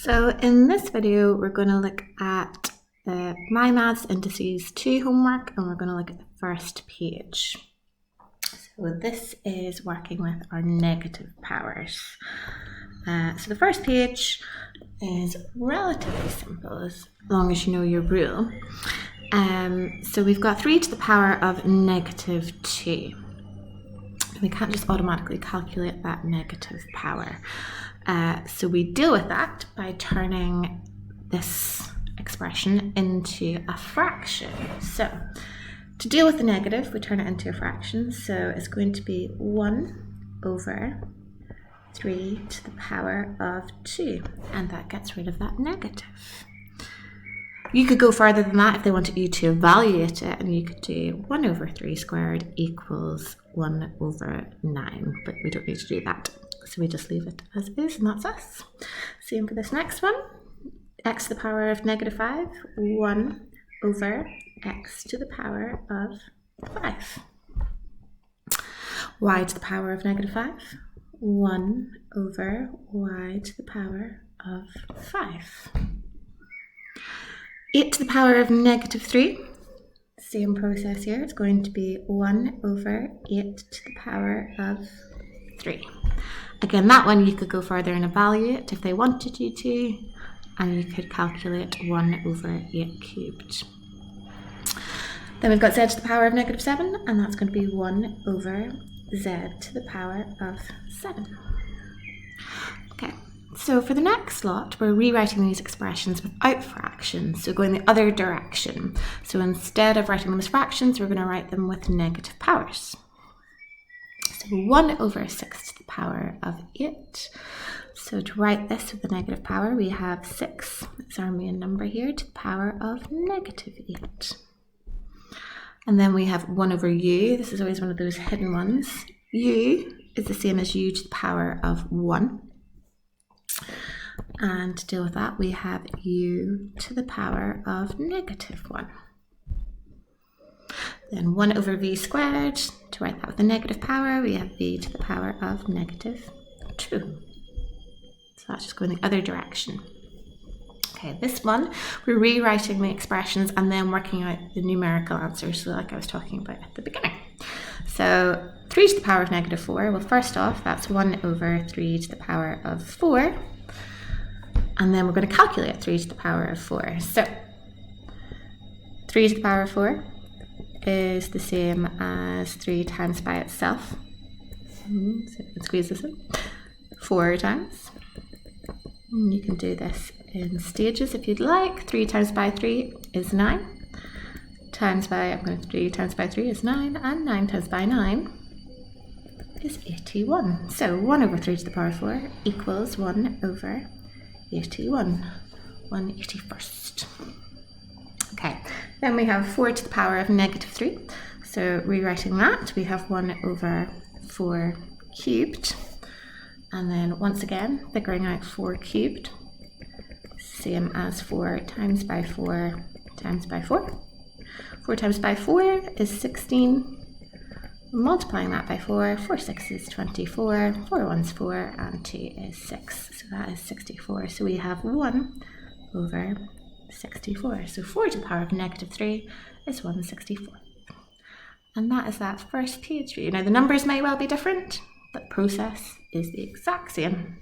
So in this video, we're going to look at the MyMaths Indices 2 homework, and we're going to look at the first page. So this is working with our negative powers. So the first page is relatively simple as long as you know your rule. So we've got 3 to the power of negative 2. We can't just automatically calculate that negative power. So we deal with that by turning this expression into a fraction. So to deal with the negative, we turn it into a fraction. So it's going to be 1 over 3 to the power of 2, and that gets rid of that negative. You could go further than that if they wanted you to evaluate it, and you could do 1 over 3 squared equals 1 over 9, but we don't need to do that. So we just leave it as is, and that's us. Same for this next one. X to the power of negative 5, 1 over x to the power of 5. Y to the power of negative 5, 1 over y to the power of 5. 8 to the power of negative 3, same process here, it's going to be 1 over 8 to the power of 3. Again, that one you could go further and evaluate if they wanted you to, and you could calculate 1 over 8 cubed. Then we've got z to the power of negative 7, and that's going to be 1 over z to the power of 7. Okay. So for the next lot, we're rewriting these expressions without fractions, so going the other direction. So instead of writing them as fractions, we're going to write them with negative powers. So 1 over 6 to the power of 8. So to write this with the negative power, we have 6, it's our main number here, to the power of negative 8. And then we have 1 over u, this is always one of those hidden ones. U is the same as u to the power of 1. And to deal with that, we have u to the power of negative 1. Then 1 over v squared, to write that with a negative power, we have v to the power of negative 2. So that's just going the other direction. Okay, this one, we're rewriting the expressions and then working out the numerical answers, so like I was talking about at the beginning. So 3 to the power of negative 4, well first off, that's 1 over 3 to the power of 4. And then we're going to calculate 3 to the power of 4. So 3 to the power of 4 is the same as 3 times by itself. So you can squeeze this in 4 times. And you can do this in stages if you'd like. 3 times by 3 is 9. Times by, I'm going to 3 times by 3 is 9, and 9 times by 9 is 81. So 1 over 3 to the power of 4 equals 1 over 81, 1/81st. Okay, then we have 4 to the power of negative 3. So rewriting that, we have 1 over 4 cubed. And then once again, figuring out 4 cubed, same as 4 times by 4 times by 4. 4 times by 4 is 16. Multiplying that by 4, 4 6 24, 4 1 4, and 2 is 6. So that is 64. So we have 1 over 64. So 4 to the power of negative 3 is 1/64. And that is that first page for you. Now the numbers may well be different, but the process is the exact same.